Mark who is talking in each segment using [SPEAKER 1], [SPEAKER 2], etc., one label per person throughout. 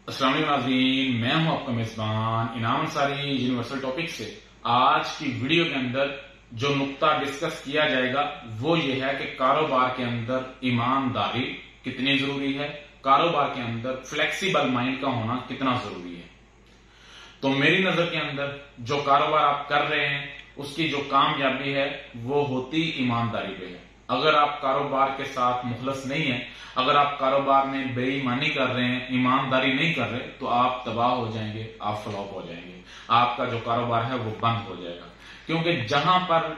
[SPEAKER 1] अस्सलाम वालेकुम नाज़रीन, मैं हूं आपका मेजबान इनाम अंसारी यूनिवर्सल टॉपिक से। आज की वीडियो के अंदर जो नुक्ता डिस्कस किया जाएगा वो ये है कि कारोबार के अंदर ईमानदारी कितनी जरूरी है, कारोबार के अंदर फ्लेक्सिबल माइंड का होना कितना जरूरी है। तो मेरी नजर के अंदर जो कारोबार आप कर रहे हैं उसकी जो कामयाबी है वो होती ईमानदारी पे है। अगर आप कारोबार के साथ मुखलस नहीं है, अगर आप कारोबार में बेईमानी कर रहे हैं, ईमानदारी नहीं कर रहे, तो आप तबाह हो जाएंगे, आप फ्लॉप हो जाएंगे, आपका जो कारोबार है वो बंद हो जाएगा। क्योंकि जहां पर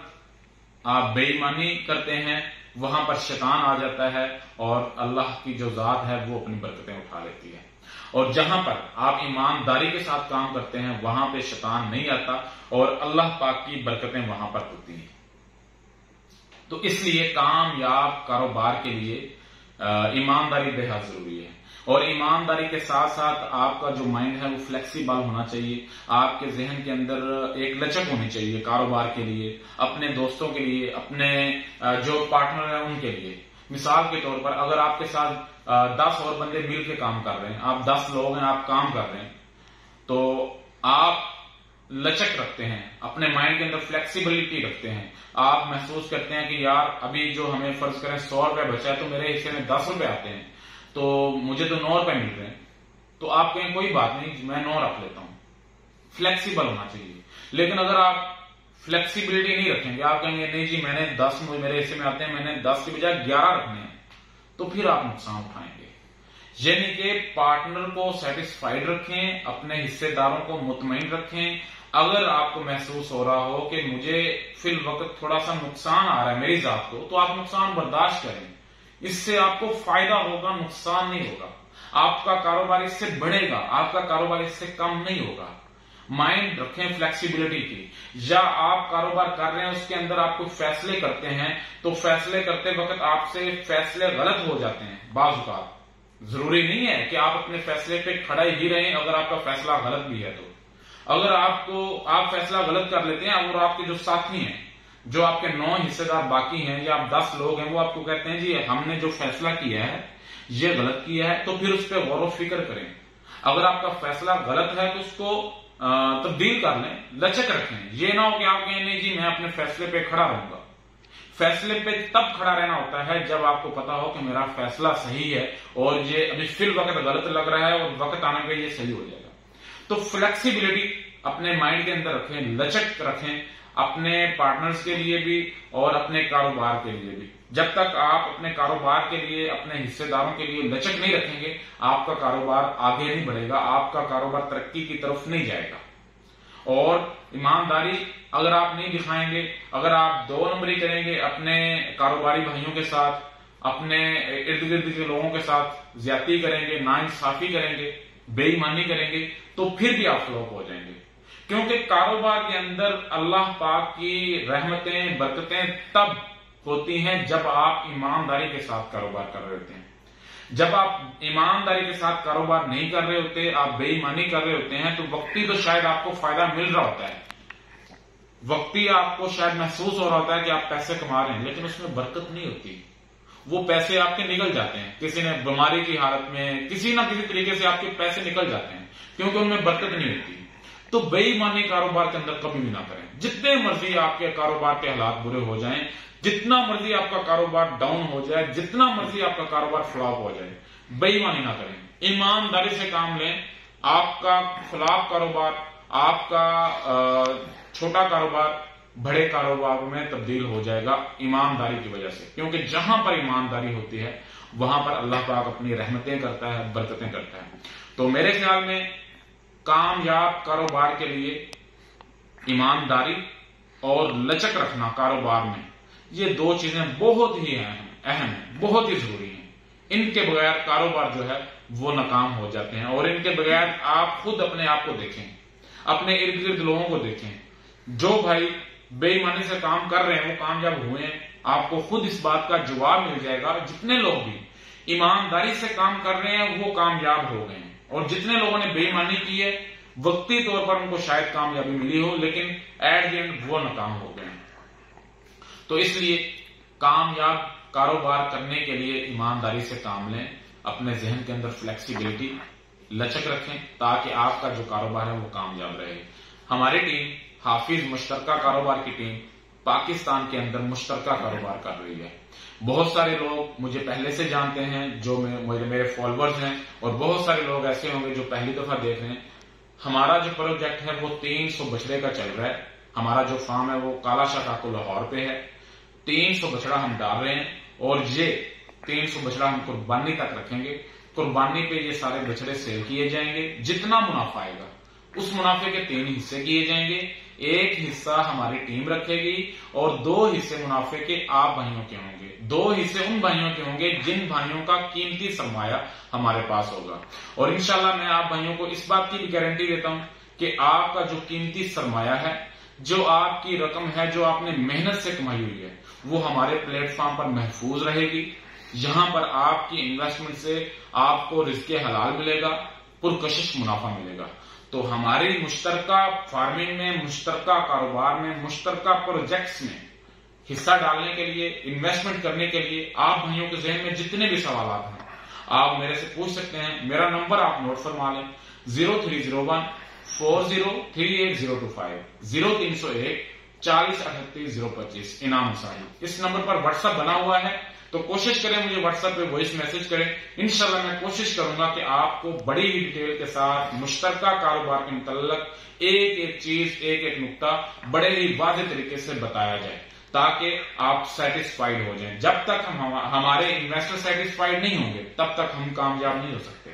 [SPEAKER 1] आप बेईमानी करते हैं वहां पर शैतान आ जाता है और अल्लाह की जो जात है वो अपनी बरकतें उठा लेती है। और जहां पर आप ईमानदारी के साथ काम करते हैं वहां पे शैतान नहीं आता और अल्लाह पाक की बरकतें वहां पर होती हैं। तो इसलिए कामयाब कारोबार के लिए ईमानदारी बेहद जरूरी है। और ईमानदारी के साथ साथ आपका जो माइंड है वो फ्लेक्सिबल होना चाहिए। आपके जहन के अंदर एक लचक होनी चाहिए कारोबार के लिए, अपने दोस्तों के लिए, अपने जो पार्टनर है उनके लिए। मिसाल के तौर पर अगर आपके साथ 10 और बंदे मिल के काम कर रहे हैं, आप 10 लोग हैं, आप काम कर रहे हैं, तो आप लचक रखते हैं, अपने माइंड के अंदर फ्लेक्सिबिलिटी रखते हैं। आप महसूस करते हैं कि यार अभी जो हमें फर्ज करें 100 रुपए बचा है तो मेरे हिस्से में 10 रुपए आते हैं, तो मुझे तो 9 रुपए मिल रहे हैं, तो आप कहें कोई बात नहीं, मैं 9 रख लेता हूं। फ्लेक्सिबल होना चाहिए। लेकिन अगर आप फ्लेक्सिबिलिटी नहीं रखेंगे, आप कहेंगे नहीं जी मैंने 10 मेरे हिस्से में आते हैं, मैंने 10 के बजाय 11 रखने हैं, तो फिर आप नुकसान उठाएंगे। यानी कि पार्टनर को सेटिस्फाइड रखें, अपने हिस्सेदारों को मुतमईन रखें। अगर आपको महसूस हो रहा हो कि मुझे फिल वक्त थोड़ा सा नुकसान आ रहा है मेरी जात को, तो आप नुकसान बर्दाश्त करें। इससे आपको फायदा होगा, नुकसान नहीं होगा। आपका कारोबार इससे बढ़ेगा, आपका कारोबार इससे कम नहीं होगा। माइंड रखें फ्लेक्सिबिलिटी की। या आप कारोबार कर रहे हैं उसके अंदर आप कुछ फैसले करते हैं, तो फैसले करते वक्त आपसे फैसले गलत हो जाते हैं। बाज़ औक़ात जरूरी नहीं है कि आप अपने फैसले पे खड़े ही रहें अगर आपका फैसला गलत भी है तो। अगर आप फैसला गलत कर लेते हैं और आपके जो साथी हैं, जो आपके 9 हिस्सेदार बाकी हैं या आप 10 लोग हैं, वो आपको कहते हैं जी हमने जो फैसला किया है ये गलत किया है, तो फिर उस पर गौर व फिक्र करें। अगर आपका फैसला गलत है तो उसको तब्दील कर लें, लचक रखें। ये ना हो कि आप कहें नहीं जी मैं अपने फैसले पे खड़ा रहूंगा। फैसले पे तब खड़ा रहना होता है जब आपको पता हो कि मेरा फैसला सही है और ये अभी फिल वक्त गलत लग रहा है और वक्त आने पे ये सही हो जाएगा। तो फ्लेक्सिबिलिटी अपने माइंड के अंदर रखें, लचक रखें, अपने पार्टनर्स के लिए भी और अपने कारोबार के लिए भी। जब तक आप अपने कारोबार के लिए, अपने हिस्सेदारों के लिए लचक नहीं रखेंगे, आपका कारोबार आगे नहीं बढ़ेगा, आपका कारोबार तरक्की की तरफ नहीं जाएगा। और ईमानदारी अगर आप नहीं दिखाएंगे, अगर आप 2 नंबरी करेंगे अपने कारोबारी भाइयों के साथ, अपने इर्द गिर्द के लोगों के साथ ज्यादती करेंगे, नाइंसाफी करेंगे, बेईमानी करेंगे, तो फिर भी आप फ्लॉप हो जाएंगे। क्योंकि कारोबार के अंदर अल्लाह पाक की रहमतें, बरकतें तब होती हैं जब आप ईमानदारी के साथ कारोबार कर रहे होते हैं। जब आप ईमानदारी के साथ कारोबार नहीं कर रहे होते, आप बेईमानी कर रहे होते हैं, तो वक्ती तो शायद आपको फायदा मिल रहा होता है, वक्ती आपको शायद महसूस हो रहा होता है कि आप पैसे कमा रहे हैं, लेकिन उसमें बरकत नहीं होती। वो पैसे आपके निकल जाते हैं, किसी ने बीमारी की हालत में किसी ना किसी तरीके से आपके पैसे निकल जाते हैं, क्योंकि उनमें बरकत नहीं होती। तो बेईमानी कारोबार के अंदर कभी भी ना करें। जितने मर्जी आपके कारोबार के हालात बुरे हो जाएं, जितना मर्जी आपका कारोबार डाउन हो जाए, जितना मर्जी आपका कारोबार फ्लॉप हो जाए, बेईमानी ना करें, ईमानदारी से काम लें। आपका फ्लॉप कारोबार, आपका छोटा कारोबार बड़े कारोबार में तब्दील हो जाएगा ईमानदारी की वजह से। क्योंकि जहां पर ईमानदारी होती है वहां पर अल्लाह पाक अपनी रहमतें करता है, बरकतें करता है। तो मेरे ख्याल में कामयाब कारोबार के लिए ईमानदारी और लचक रखना कारोबार में, ये 2 चीजें बहुत ही अहम है, बहुत ही जरूरी हैं। इनके बगैर कारोबार जो है वो नाकाम हो जाते हैं। और इनके बगैर आप खुद अपने आप को देखें, अपने इर्द गिर्द लोगों को देखें, जो भाई बेईमानी से काम कर रहे हैं वो कामयाब हुए हैं। आपको खुद इस बात का जवाब मिल जाएगा। जितने लोग भी ईमानदारी से काम कर रहे हैं वो कामयाब हो गए हैं, और जितने लोगों ने बेईमानी की है वक्ती तौर पर उनको शायद कामयाबी मिली हो, लेकिन एट द एंड वो नाकाम हो गए हैं। तो इसलिए कामयाब कारोबार करने के लिए ईमानदारी से काम लें, अपने जहन के अंदर फ्लेक्सिबिलिटी, लचक रखें ताकि आपका जो कारोबार है वो कामयाब रहे। हमारी टीम हाफिज मुश्तरका कारोबार की टीम पाकिस्तान के अंदर मुश्तरका कारोबार कर रही है। बहुत सारे लोग मुझे पहले से जानते हैं, जो मेरे फॉलोअर्स हैं, और बहुत सारे लोग ऐसे होंगे जो पहली दफा देख रहे हैं। हमारा जो प्रोजेक्ट है वो 300 बछड़े का चल रहा है। हमारा जो फार्म है वो काला शाह काको लाहौर पे है। 300 बछड़ा हम डाल रहे हैं और ये 300 बछड़ा हम कुर्बानी तक रखेंगे। कुर्बानी पे ये सारे बछड़े सेल किए जाएंगे। जितना मुनाफा आएगा उस मुनाफे के 3 हिस्से किए जाएंगे। एक हिस्सा हमारी टीम रखेगी और 2 हिस्से मुनाफे के आप भाइयों के होंगे। 2 हिस्से उन भाइयों के होंगे जिन भाइयों का कीमती सरमाया हमारे पास होगा। और इंशाल्लाह मैं आप भाइयों को इस बात की भी गारंटी देता हूं कि आपका जो कीमती सरमाया है, जो आपकी रकम है, जो आपने मेहनत से कमाई हुई है, वो हमारे प्लेटफॉर्म पर महफूज रहेगी। यहां पर आपकी इन्वेस्टमेंट से आपको रिज़्क़े हलाल मिलेगा, पुरकशिश मुनाफा मिलेगा। तो हमारी मुश्तरका फार्मिंग में, मुश्तरका कारोबार में, मुश्तरका प्रोजेक्ट्स में हिस्सा डालने के लिए, इन्वेस्टमेंट करने के लिए आप भाइयों के ज़हन में जितने भी सवाल हैं आप मेरे से पूछ सकते हैं। मेरा नंबर आप नोट फरमा लें, 0301 4038 025 0301 4038 025 इनाम अंसारी। इस नंबर पर व्हाट्सएप बना हुआ है, तो कोशिश करें मुझे व्हाट्सएप पे वॉइस मैसेज करें। इंशाल्लाह मैं कोशिश करूंगा कि आपको बड़ी ही डिटेल के साथ मुश्तरका कारोबार के मुतल्लक एक एक चीज, एक एक नुक्ता बड़े ही वाज़ेह तरीके से बताया जाए ताकि आप सेटिस्फाइड हो जाएं। जब तक हमारे इन्वेस्टर सेटिस्फाइड नहीं होंगे तब तक हम कामयाब नहीं हो सकते।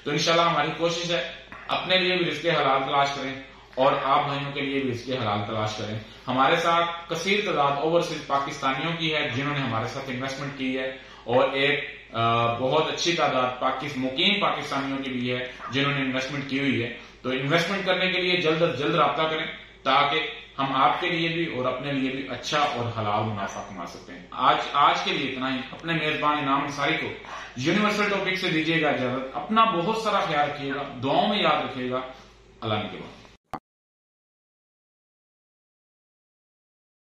[SPEAKER 1] तो इंशाल्लाह हमारी कोशिश है अपने लिए भी रिज़्क़े हलाल तलाश करें और आप भाइयों के लिए भी रिज़्क़े हलाल तलाश करें। हमारे साथ कसीर तादाद ओवरसीज पाकिस्तानियों की है जिन्होंने हमारे साथ इन्वेस्टमेंट की है, और एक बहुत अच्छी तादाद मुकीम पाकिस्तानियों की भी है जिन्होंने इन्वेस्टमेंट की हुई है। तो इन्वेस्टमेंट करने के लिए जल्द अज जल्द राब्ता करें ताकि हम आपके लिए भी और अपने लिए भी अच्छा और हलाल मुनाफा कमा सकते हैं। आज के लिए इतना ही। अपने मेजबान इनाम अंसारी को यूनिवर्सल टॉपिक से दीजिएगा इजाजत। अपना बहुत सारा ख्याल रखिएगा, दुआओं में याद रखिएगा। अल्लाह के बाद।